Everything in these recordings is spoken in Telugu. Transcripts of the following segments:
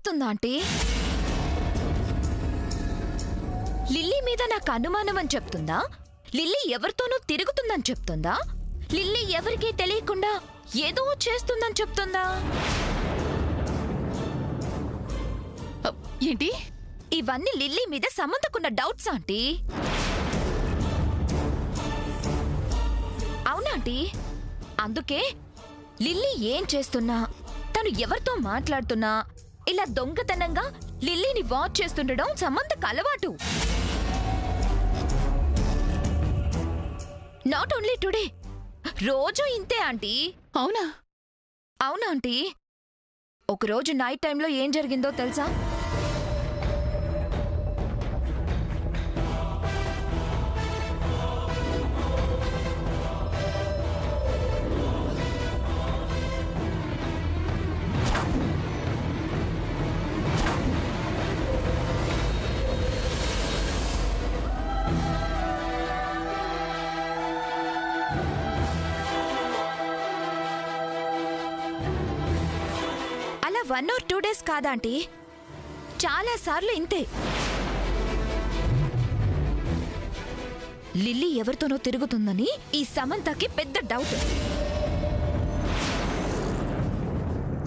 చెప్తుందా ఆంటీ? లిల్లీ మీద నాకు అనుమానం అని చెప్తుందా? లిల్లీ ఎవరితోనూ తిరుగుతుందని చెప్తుందా? లిల్లీ ఎవరికీ తెలియకుండా ఏదో చేస్తుందని చెప్తుందా? ఏంటి ఇవన్నీ లిల్లీ మీద సమంతకున్న డౌట్స్ ఆంటీ. అవునాంటీ. అందుకే లిల్లీ ఏం చేస్తున్నా, తను ఎవరితో మాట్లాడుతున్నా ఇలా దొంగతనంగా లిల్లీని వాచ్ చేస్తుండడం సమంతకు అలవాటు. నాట్ ఓన్లీ టుడే, రోజు ఇంతే ఆంటీ. అవునా? అవునా ఆంటీ. ఒకరోజు నైట్ టైంలో ఏం జరిగిందో తెలుసా? అలా 1 or 2 days కాదాంటీ, చాలా సార్లు ఇంతే. లిల్లీ ఎవరితోనో తిరుగుతుందని ఈ సమంతకి పెద్ద డౌట్.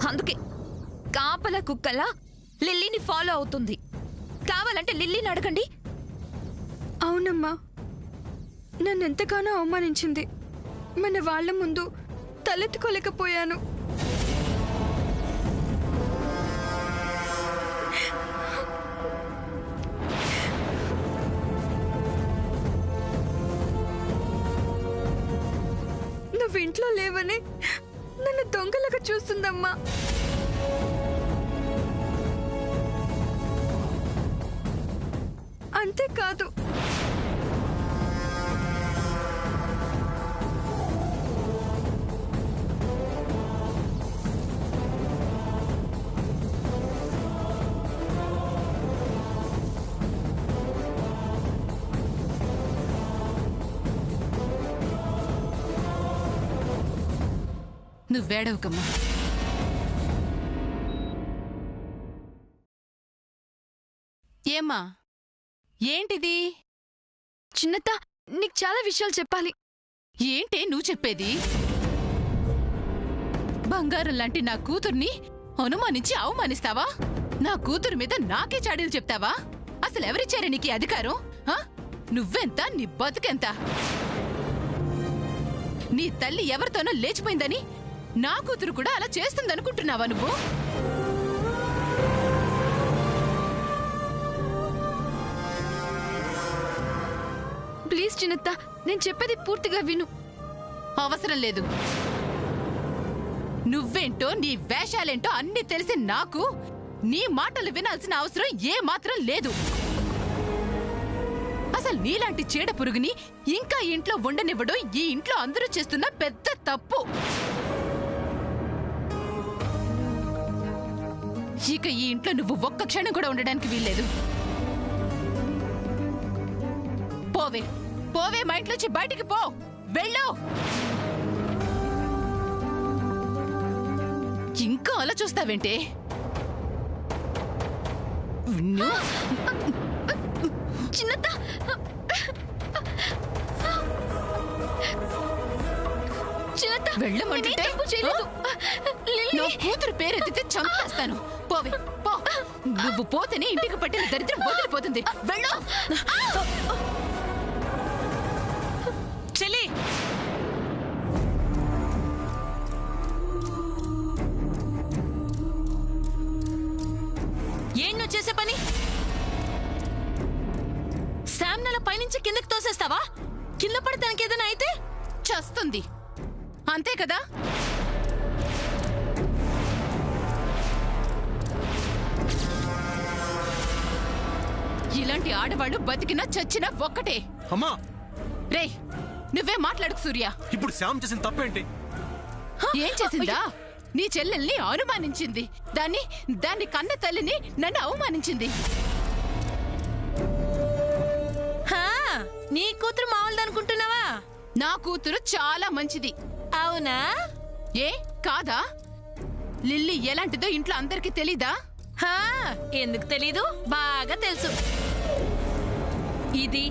అందుకే కాపల కుక్కలా లిల్లీని ఫాలో అవుతుంది. కావాలంటే లిల్లీని అడగండి. అవునమ్మా, నన్నెంతగానో అవమానించింది. మన వాళ్ళ ముందు తలెత్తుకోలేకపోయాను. నువ్వు ఇంట్లో లేవని నన్ను దొంగలాగా చూస్తుందమ్మా. అంతేకాదు, నువ్వేడవకమ్మా. ఏమ్మా, ఏంటిది? చిన్నత్త, నీకు చాలా విషయాలు చెప్పాలి. ఏంటే నువ్వు చెప్పేది? బంగారం లాంటి నా కూతుర్ని అనుమానించి అవమానిస్తావా? నా కూతురు మీద నాకే చాడీలు చెప్తావా? అసలు ఎవరిచ్చారే నీకు ఈ అధికారం? నువ్వెంత, నీ బతుకెంత? నీ తల్లి ఎవరితోనో లేచిపోయిందని నా కూతురు కూడా అలా చేస్తుందనుకుంటున్నావా నువ్వు? ప్లీజ్ చిన్నత్త, నేను చెప్పేది పూర్తిగా విను. అవసరం లేదు. నువ్వేంటో నీ వేషాలేంటో అన్ని తెలిసి నాకు నీ మాటలు వినాల్సిన అవసరం ఏ మాత్రం లేదు. అసలు నీలాంటి చీడ పురుగుని ఇంకా ఇంట్లో ఉండనివ్వడం ఈ ఇంట్లో అందరూ చేస్తున్న పెద్ద తప్పు. ఇక ఈ ఇంట్లో నువ్వు ఒక్క క్షణం కూడా ఉండడానికి వీల్లేదు. పోవే పోవే, మా ఇంట్లోంచి బయటికి పో, వెళ్ళు. ఇంకా అలా చూస్తావేంటే? చిన్నత్త, చిన్నత్త, వెళ్ళమంటే నా కూతురు పేరెత్తితే చంపేస్తాను. పోవే పో. నువ్వు పోతేనే ఇంటికి పట్టిన దరిద్రం వదిలిపోతుంది. వెళ్ళు. చెల్లి, ఏం నువ్వు చేసే పని? శామ్నల పైనుంచి కిందకి తోసేస్తావా? కింద పడతానికి ఏదైనా అయితే చస్తుంది, అంతే కదా? ఇలాంటి ఆడవాళ్ళు బతికినా చచ్చినా ఒక్కటే. అమ్మా, రే నువ్వే మాట్లాడుకు సూర్య. ఇప్పుడు శ్యామ్ చేసిన తప్పేంటి? ఏం చేసిందా? నీ చెల్లెల్ని అనుమానించింది. దాన్ని కన్న తల్లిని నన్ను అవమానించింది. నీ కూతురు మామూలుదనుకుంటున్నావా? నా కూతురు చాలా మంచిది. అవునా? ఏ కాదా? లిల్లీ ఎలాంటిదో ఇంట్లో అందరికీ తెలీదా? ఎందుకు తెలీదు, బాగా తెలుసు. ఇది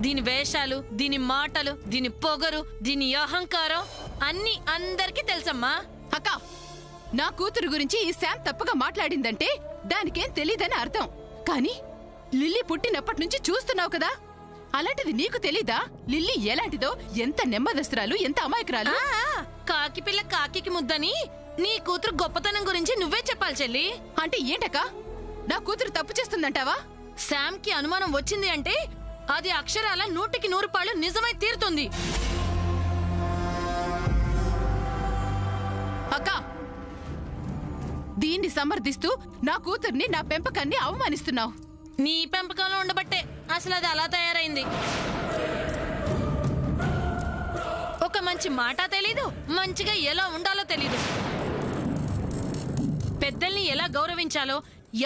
దీని వేషాలు, దీని మాటలు, దీని పొగరు, దీని అహంకారం అన్ని అందరికీ తెలుసమ్మా. అక్క, నా కూతురు గురించి ఈ శామ్ తప్పుగా మాట్లాడిందంటే దానికేం తెలీదని అర్థం. కానీ లిల్లీ పుట్టినప్పటి నుంచి చూస్తున్నావు కదా, అలాంటిది నీకు తెలీదా? లిల్లీ ఎలాంటిదో, ఎంత నెమ్మదస్తురాలు, ఎంత అమాయకురాలు. కాకి పిల్ల కాకి ముద్దని నీ కూతురు గొప్పతనం గురించి నువ్వే చెప్పాలి చెల్లి. అంటే ఏంటక్క, నా కూతురు తప్పు చేస్తుందంటావా? శామ్ కి అనుమానం వచ్చింది అంటే అది అక్షరాల 100% నిజమై తీరుతుంది. అక్క, దీన్ని సమర్థిస్తూ నా కూతుర్ని, నా పెంపకాన్ని అవమానిస్తున్నావు. నీ పెంపకంలో ఉండబట్టే అసలు అది అలా తయారైంది. ఒక మంచి మాట తెలీదు, మంచిగా ఎలా ఉండాలో తెలీదు, పెద్దల్ని ఎలా గౌరవించాలో,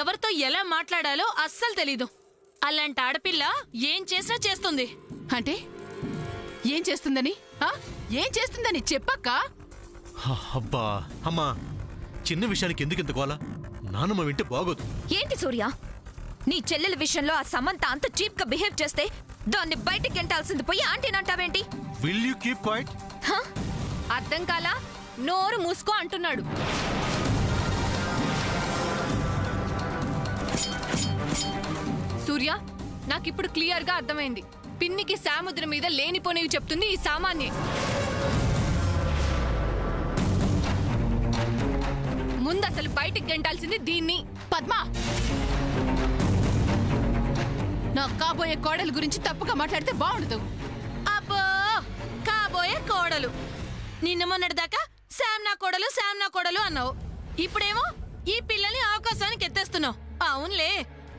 ఎవరితో ఎలా మాట్లాడాలో అస్సలు తెలీదు. అలాంటి ఆడపిల్ల ఏం చేసినా చేస్తుంది. అంటే ఏం చేస్తుందని? ఏం చేస్తుందని చెప్పక్క. అబ్బా అమ్మా, చిన్న విషయానికి ఎందుకు ఇంత గోల? నానమ్మ వింటే బాగోదు. ఏంటి సూర్య, నీ చెల్లెల విషయంలో ఆ సమంత అంత చీప్ గా బిహేవ్ చేస్తే దాన్ని బయటికి గెంటాల్సింది పోయి ఆంటీనంటావేంటి? Will you keep quiet? అర్థం కాలా? నోరు మూసుకో అంటున్నాడు. సూర్య, నాకిప్పుడు క్లియర్ గా అర్థమైంది. పిన్నికి సాముద్రం మీద లేనిపోనివి చెప్తుంది ఈ సామాన్యే. ముందు అసలు బయటికి గంటాల్సింది దీన్ని. పద్మా, నా కాబోయే కోడలు గురించి తప్పుగా మాట్లాడితే బాగుండదు. అబ్బో, కాబోయే కోడలు. నిన్న మొన్నటిదాకా శామ్ నా కోడలు, శామ్ నా కోడలు అన్నావు. ఇప్పుడేమో ఈ పిల్లని ఆకాశానికి ఎత్తేస్తున్నావు. అవునులే,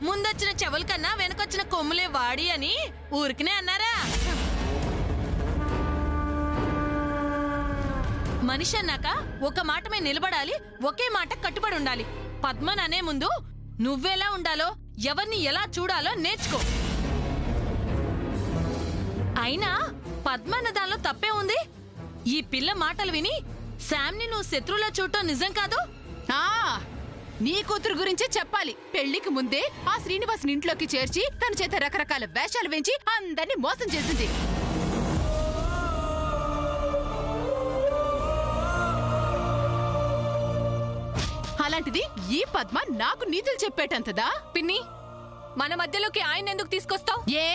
ముందొచ్చిన చెవుల కన్నా వెనకొచ్చిన కొమ్ములే వాడి అని ఊరికినే అన్నారా? మనిషి అన్నాక ఒక మాట మీద నిలబడాలి, ఒకే మాట కట్టుబడి ఉండాలి. పద్మన్ అనే ముందు నువ్వెలా ఉండాలో, ఎవరిని ఎలా చూడాలో నేర్చుకో. అయినా పద్మన్న దానిలో తప్పే ఉంది. ఈ పిల్ల మాటలు విని శామ్ని నువ్వు శత్రువులా చూడటం నిజం కాదు. నీ కూతురు గురించే చెప్పాలి. పెళ్లికి ముందే ఆ శ్రీనివాసుని ఇంట్లోకి చేర్చి తన చేత రకరకాల వేషాలు వేయించి అందరినీ మోసం చేసింది. అలాంటిది ఈ పద్మ నాకు నీతులు చెప్పేటంతదా? పిన్ని, మన మధ్యలోకి ఆయన ఎందుకు తీసుకొస్తావు? ఏ,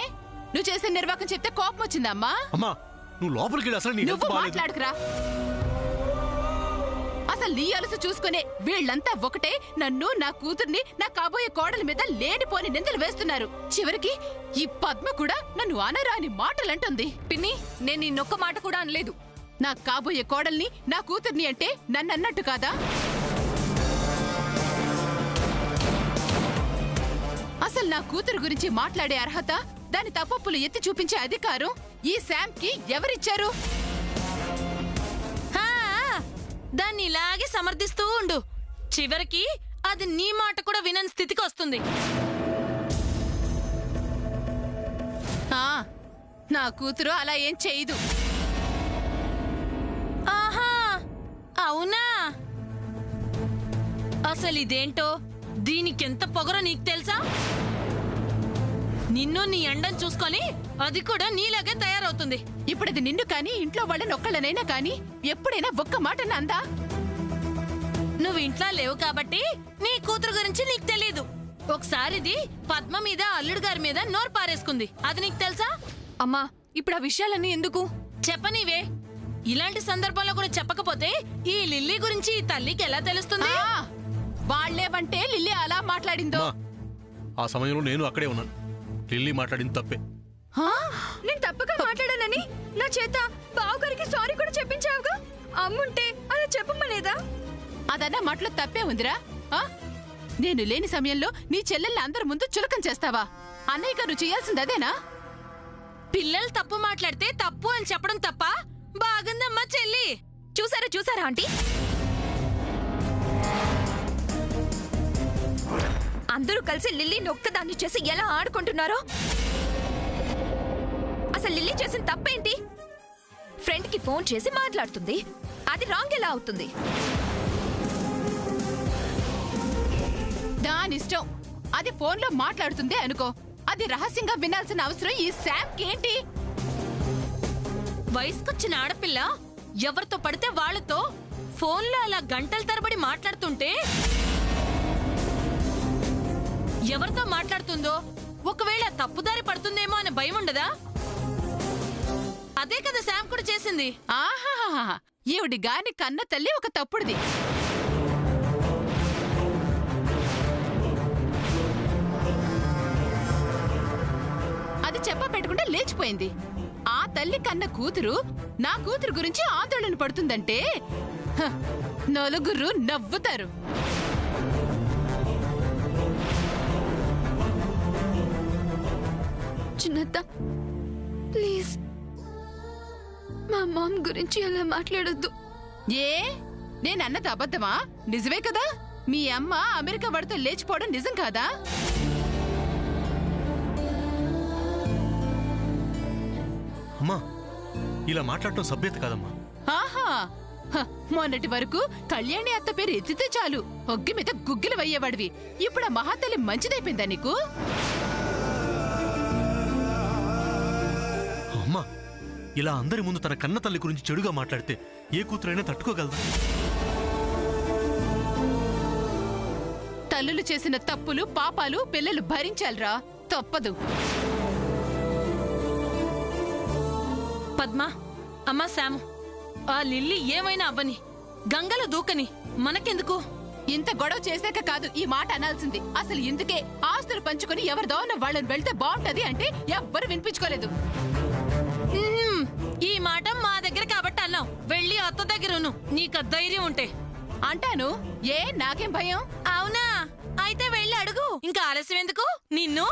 నువ్వు చేసిన నిర్వాకం చెప్తే కోపం వచ్చిందమ్మా? అమ్మా, నువ్వు లోపలికి వెళ్ళి అసలు నీ నువ్వు హెల్త్ బాలేదు. మాట్లాడకురా. అసలు నీ అలసు చూసుకునే వీళ్ళంతా ఒకటే నన్ను, నా కూతుర్ని, నా కాబోయే కోడల మీద లేనిపోని నిందలు వేస్తున్నారు. చివరికి ఈ పద్మ కూడా నన్ను అనరాని మాటలంటుంది. పిన్ని, నేను నిన్నొక్క మాట కూడా అనలేదు. నా కాబోయే కోడల్ని, నా కూతుర్ని అంటే నన్నన్నట్టు కాదా? అసలు నా కూతురు గురించి మాట్లాడే అర్హత, దాని తప్పులు ఎత్తి చూపించే అధికారం ఈ శామ్ కి ఎవరిచ్చారు? దాన్ని ఇలాగే సమర్థిస్తూ ఉండు. చివరికి అది నీ మాట కూడా వినని స్థితికి వస్తుంది. నా కూతురు అలా ఏం చేయదు. ఆహా, అవునా? అసలు ఇదేంటో, దీనికెంత పొగరో నీకు తెలుసా? నిన్ను నీ ఎండను చూసుకొని అది కూడా నీలాగే తయారవుతుంది. ఇప్పుడది నిన్ను కాని, ఇంట్లో వాళ్ళని ఒక్కళ్ళనైనా కాని ఎప్పుడైనా ఒక్క మాట అందా? నువ్వు ఇంట్లో లేవు కాబట్టి నీ కూతురు గురించి నీకు తెలీదు. ఒకసారిది పద్మ మీద, అల్లుడు గారి మీద నోరు పారేసుకుంది. అది నీకు తెలుసా? అమ్మా, ఇప్పుడు ఆ విషయాలన్నీ ఎందుకు? చెప్పనీవే. ఇలాంటి సందర్భంలో కూడా చెప్పకపోతే ఈ లిల్లీ గురించి ఈ తల్లికి ఎలా తెలుస్తుంది? వాళ్లేవంటే లిల్లీ అలా మాట్లాడిందో. ఆ సమయంలో నేను అక్కడే ఉన్నాను. లిల్లీ మాట్లాడింది తప్పే. నేను తప్పుగా మాట్లాడానని నా చేత బావగారికి సారీ కూడా చెప్పించావుగా. అమ్ముంటే అలా చెప్పమనేదా? అదన్నా మాటలో తప్పే ఉందిరా. నేను లేని సమయంలో నీ చెల్లెల్ని అందరి ముందు చులకం చేస్తావా? అన్నయ్యగా నువ్వు చేయాల్సింది అదేనా? పిల్లలు తప్పు మాట్లాడితే తప్పు అని చెప్పడం తప్ప? బాగుందమ్మా చెల్లి. చూసారా ఆంటీ? అందరూ కలిసి లిల్లీని ఒక్కదాన్ని చేసి ఎలా ఆడుకుంటున్నారో. అసలు లిల్లీ చేసిన తప్పేంటి? ఫ్రెండ్ కి ఫోన్ చేసి మాట్లాడుతుంది. అది రాంగ్ ఎలా అవుతుంది? దానిష్టం. అది ఫోన్లో మాట్లాడుతుంది అనుకో, అది రహస్యంగా వినాల్సిన అవసరం ఈ శామ్కి ఏంటి? వయసుకొచ్చిన ఆడపిల్ల ఎవరితో పడితే వాళ్ళతో ఫోన్లో అలా గంటల తరబడి మాట్లాడుతుంటే ఎవరితో మాట్లాడుతుందో ఒకవేళ తప్పుదారి పడుతుందేమో అనే భయం ఉండదా? అదే కదా శామ్ కూడా చేసింది. ఆహాహా, ఈవిడి గాని కన్న తల్లి ఒక తప్పుడుది. అది చెప్ప పెట్టుకుంటే లేచిపోయింది. ఆ తల్లి కన్న కూతురు నా కూతురు గురించి ఆందోళన పడుతుందంటే హ, నలుగురు నవ్వుతారు. చిన్నత్త ప్లీజ్ మా మామ్ గురించి అలా మాట్లాడొద్దు. ఏ నేనన్నది అబద్ధమా? నిజమే కదా. మీ అమ్మ అమెరికా వాడితో లేచిపోవడం నిజం కాదా? అమ్మా, ఇలా మాట్లాడటం సభ్యత కాదమ్మా. ఆహా, హ, మొన్నటి వరకు కళ్యాణి అత్త పేరు ఎత్తితే చాలు ఒగ్గి మీద గుగ్గిలు వయ్యేవాడివి. ఇప్పుడు ఆ మహాతల్లి మంచిదైపోయిందా నీకు? అమ్మా, ఇలా అందరి ముందు తన కన్న తల్లి గురించి చెడుగా మాట్లాడితే ఏ కూతురైనా తట్టుకోగలదా? తల్లులు చేసిన తప్పులు పాపాలు పిల్లలు భరించాలిరా, తప్పదు. పద్మా, అమ్మా శాము, ఆ లిల్లీ ఏమైనా అవ్వని, గంగలో దూకని, మనకెందుకు? ఇంత గొడవ చేశాక కాదు ఈ మాట అనాల్సింది. అసలు ఇందుకే ఆస్తులు పంచుకొని ఎవరిదో వాళ్ళని వెళ్తే బాగుంటది అంటే ఎవ్వరు వినిపించుకోలేదు. ఈ మాట మా దగ్గర కాబట్టి అన్నావు. వెళ్ళి అత్త దగ్గరును, నీకు ధైర్యం ఉంటే. అంటాను. ఏ నాకేం భయం? అవునా? అయితే వెళ్ళి అడుగు. ఇంకా ఆలస్యం ఎందుకు? నిన్ను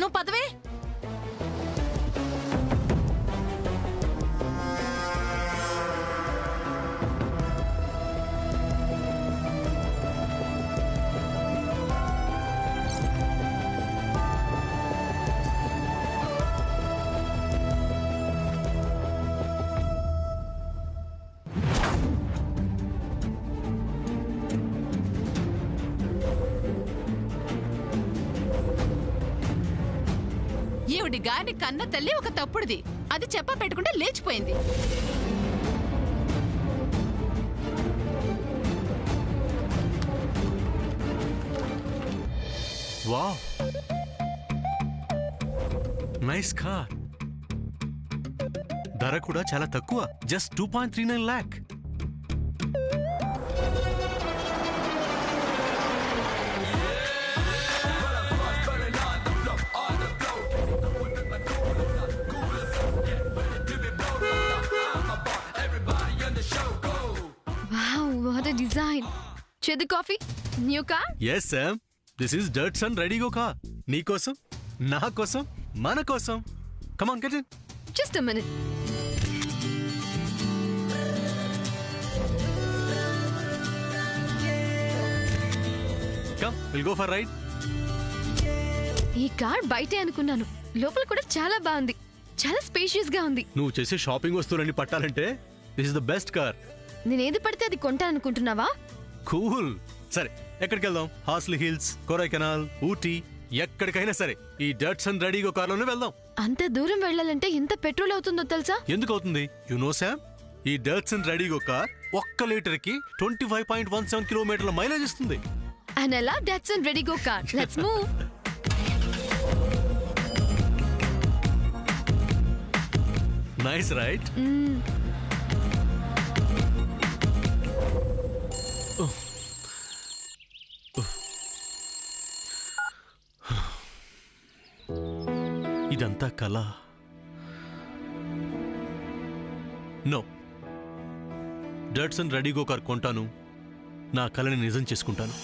నువ్వు పదవే. ఈవిడి గాని కన్న తల్లి ఒక తప్పుడుది. అది చెప్ప పెట్టుకుంటే లేచిపోయింది. Wow, nice car. ధర కూడా చాలా తక్కువ, just 2.39 lakh. What a design. Chedu coffee? New car? Yes, Sam. This is Datsun Radigo car. నీ కోసం, నా కోసం, మన కోసం. Come on, get in. Just a minute. Come, we'll go for a ride. ఈ కార్ బయటే అనుకున్నాను, లోపల కూడా చాలా బాగుంది. చాలా స్పేషియస్ గా ఉంది. నువ్వు చేసే షాపింగ్ వస్తువులన్నీ పట్టాలంటే this is the best car. నేనేది పడితే అది కొంటాననుకుంటున్నావా? కూల్. సరే, ఎక్కడికి వెళ్దాం? హార్స్లీ హిల్స్, కొడైకెనాల్, ఊటీ, ఎక్కడికైనా సరే ఈ డట్సన్ రెడీగో కార్లోనే వెళ్దాం. అంత దూరం వెళ్ళాలంటే ఎంత పెట్రోల్ అవుతుందో తెలుసా? ఎందుకు అవుతుంది? యు నో శామ్, ఈ డట్సన్ రెడీగో కార్ 1 లీటర్కి 25.17 కిలోమీటర్ల మైలేజ్ ఇస్తుంది. And I love Datsun Radigo car. Let's move. Nice, right? ఇదంతా కళ. నో, డట్సన్ రెడీగో కార్ కొంటాను, నా కలని నిజం చేసుకుంటాను.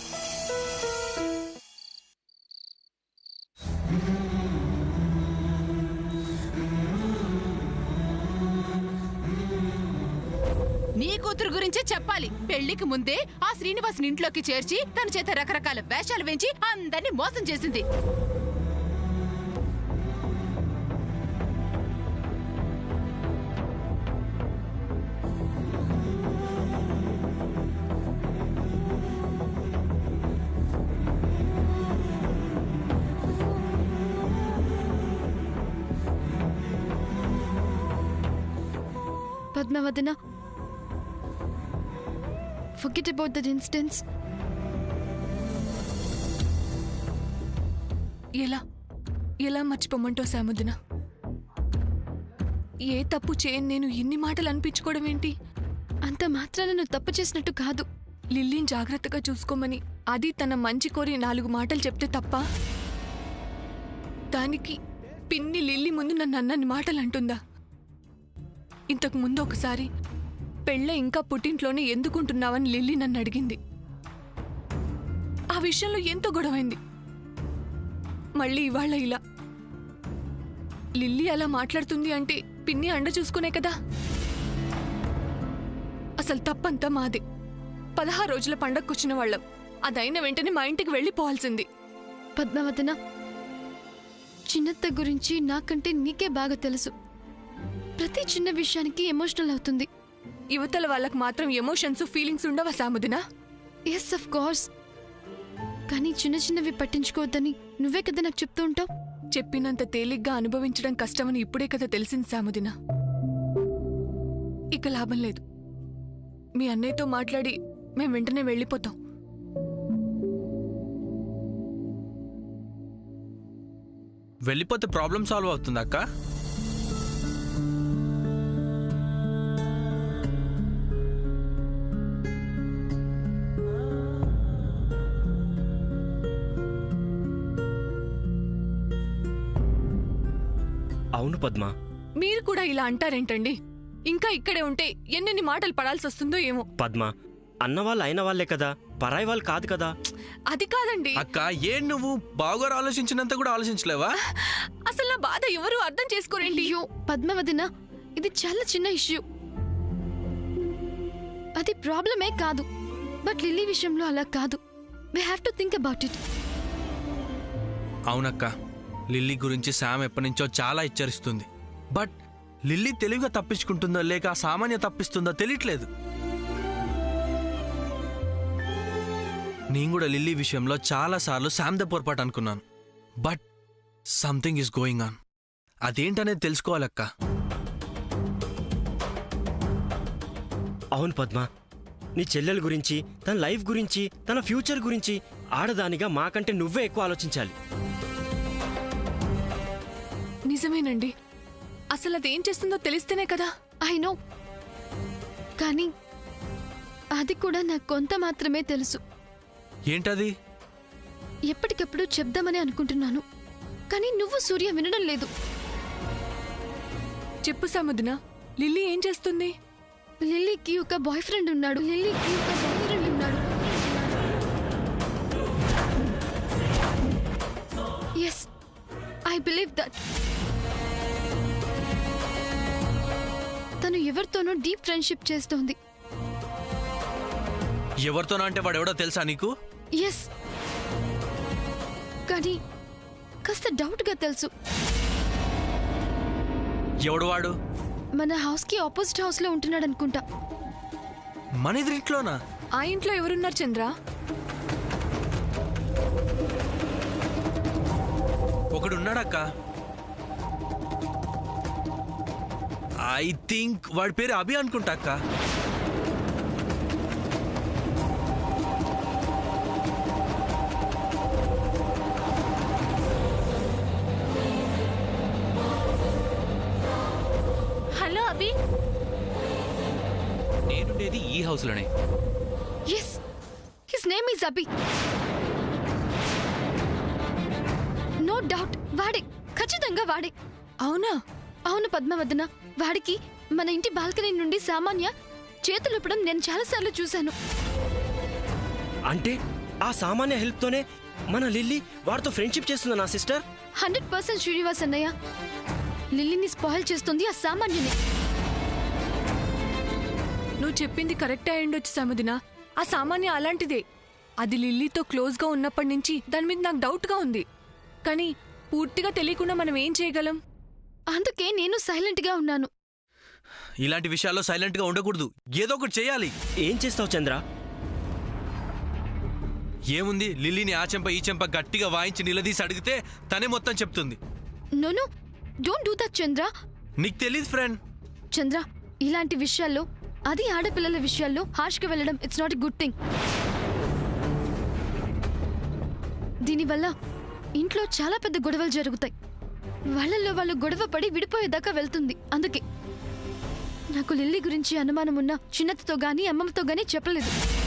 నీ కూతురు గురించే చెప్పాలి. పెళ్లికి ముందే ఆ శ్రీనివాస్ ఇంట్లోకి చేర్చి తన చేత రకరకాల వేషాలు వేయించి అందరినీ మోసం చేసింది. పద్మావతిన, forget about that instance. ఎలా మర్చిపోమంటావు సాముదిన? ఏ తప్పు చేయని నేను ఇన్ని మాటలు అనిపించుకోవడం ఏంటి? అంత మాత్రాన నువ్వు తప్పు చేసినట్టు కాదు. లిల్లీని జాగ్రత్తగా చూసుకోమని అది తన మంచి కోరి 4 మాటలు చెప్తే తప్ప, దానికి పిన్ని లిల్లీ ముందు నన్ను అన్నన్ని మాటలు అంటుందా? ఇంతకు ముందు ఒకసారి పెళ్ళ ఇంకా పుట్టింట్లోనే ఎందుకుంటున్నావని లిల్లీ నన్ను అడిగింది. ఆ విషయంలో ఎంతో గొడవైంది. మళ్ళీ ఇవాళ ఇలా లిల్లీ అలా మాట్లాడుతుంది అంటే పిన్ని అండ చూసుకునే కదా. అసలు తప్పంతా మాదే. 16 రోజుల పండగకొచ్చిన వాళ్ళం. అదైన వెంటనే మా ఇంటికి వెళ్ళిపోవాల్సింది. పద్మావతిన, చిన్నత్త గురించి నాకంటే నీకే బాగా తెలుసు. ప్రతి చిన్న విషయానికి ఎమోషనల్ అవుతుంది. యువతల వాళ్ళకు మాత్రం ఎమోషన్స్ ఫీలింగ్స్ ఉండవా సాముదినా? ఎస్ ఆఫ్ కోర్స్, కానీ చిన్న చిన్నవి పట్టించుకోవద్దని నువ్వే కదా నాకు చెప్తూ ఉంటావు. చెప్పినంత తేలిగ్గా అనుభవించడం కష్టమని ఇప్పుడే కదా తెలిసింది సాముదినా. ఇక లాభం లేదు. మీ అన్నయ్యతో మాట్లాడి మేం వెంటనే వెళ్ళిపోతాం. వెళ్ళిపోతే ప్రాబ్లం సాల్వ్ అవుతుంది అక్క. అవును పద్మ, మీరు కూడా ఇలా అంటారేంటండి? ఇంకా ఇక్కడే ఉంటే ఎన్నెన్ని మాటలు పడాల్సి వస్తుందో ఏమో. పద్మ, అన్నవాళ్ళు అయిన వాళ్లే కదా, పరాయి వాళ్ళు కాదు కదా. అది కాదండి అక్క. ఏం నువ్వు బావగారు ఆలోచించినంత కూడా ఆలోచించలేవా? అసలు నా బాధ ఎవరు అర్థం చేసుకోరేంటి? అయ్యో పద్మావతిన, ఇది చాలా చిన్న ఇష్యూ. అది ప్రాబ్లమే కాదు. బట్ లిల్లీ విషయంలో అలా కాదు. We have to think about it. అవునక్క, లిల్లీ గురించి శామ్ ఎప్పటి నుంచో చాలా హెచ్చరిస్తుంది. బట్ లిల్లీ తెలివిగా తప్పించుకుంటుందో లేక సామాన్య తప్పిస్తుందో తెలియట్లేదు. నేను కూడా లిల్లీ విషయంలో చాలాసార్లు శామ్దే పొరపాటు అనుకున్నాను. But something is going on. అదేంటనేది తెలుసుకోవాలక్క. అవును పద్మ, నీ చెల్లెల గురించి, తన లైఫ్ గురించి, తన ఫ్యూచర్ గురించి ఆడదానిగా మాకంటే నువ్వే ఎక్కువ ఆలోచించాలి. నిజమేనండి. అసలు అదేం చేస్తుందో తెలిస్తేనే కదా. ఐ నో, కానీ అది కూడా నాకు కొంత మాత్రమే తెలుసు. ఏంటది? ఎప్పటికప్పుడు చెప్దామని అనుకుంటున్నాను, కానీ నువ్వు సూర్య వినడం లేదు. చెప్పు సాముదినా, లిల్లీ ఏం చేస్తుంది? లిల్లీకి ఒక బాయ్ ఫ్రెండ్ ఉన్నాడు. Yes, I believe that. తను ఎవరితోనో డీప్ ఫ్రెండ్షిప్ చేస్తోంది. ఎవరితోనో అంటే వాడు ఎవడో తెలుసా నీకు? ఎస్, కానీ కాస్త డౌట్ గా తెలుసు. ఎవడు వాడు? మన హౌస్ కి ఆపోజిట్ హౌస్ లో ఉంటున్నాడు అనుకుంటా. మన ఎదురింట్లోనా? ఆ ఇంట్లో ఎవరున్నారు చంద్ర? ఒకడున్నాడక్క. ఐ థింక్ వాడి పేరు అభి అనుకుంటా అక్క. హలో అభి. నేనుండేది ఈ హౌస్ లోనే. Yes, his name is Abhi. No doubt వాడే, ఖచ్చితంగా వాడే. అవునా? అవును పద్మవదన, వాడికి మన ఇంటి బాల్కనీ నుండి సామాన్య చేతులుపడం నేను చాలాసార్లు చూశాను. అంటే ఆ సామాన్య హెల్ప్తోనే మన లిల్లీ వాడితో ఫ్రెండ్షిప్ చేస్తుందా నా సిస్టర్? 100% శ్రీనివాస్ అన్నయ్య, లిల్లీని స్పాయిల్ చేస్తుంది ఆ సామాన్యుని. నువ్వు చెప్పింది కరెక్టే అయ్యుండొచ్చు సముదిన. ఆ సామాన్య అలాంటిదే. అది లిల్లీతో క్లోజ్గా ఉన్నప్పటి నుంచి దాని మీద నాకు డౌట్గా ఉంది. కానీ పూర్తిగా తెలియకుండా మనం ఏం చేయగలం? అందుకే నేను సైలెంట్గా ఉన్నాను. ఇలాంటి విషయాల్లో సైలెంట్గా ఉండకూడదు, ఏదో ఒకటి చేయాలి. ఏం చేస్తావు చంద్ర? ఏముంది, లిల్లీని ఆ చెంప ఈ చెంప గట్టిగా వాయించి నిలదీసి అడిగితే తనే మొత్తం చెప్తుంది. నో డోంట్ డూ దట్ చంద్ర. నీకు తెలీదు ఫ్రెండ్. చంద్ర, ఇలాంటి విషయాల్లో, అది ఆడపిల్లల విషయాల్లో హార్ష్గా వెళ్ళడం it's not a good thing. దీనివల్ల ఇంట్లో చాలా పెద్ద గొడవలు జరుగుతాయి. వాళ్ళల్లో వాళ్ళు గొడవ పడి విడిపోయేదాకా వెళ్తుంది. అందుకే నాకు లిల్లీ గురించి అనుమానం ఉన్న చిన్నతతో గానీ అమ్మమ్మతో గానీ చెప్పలేదు.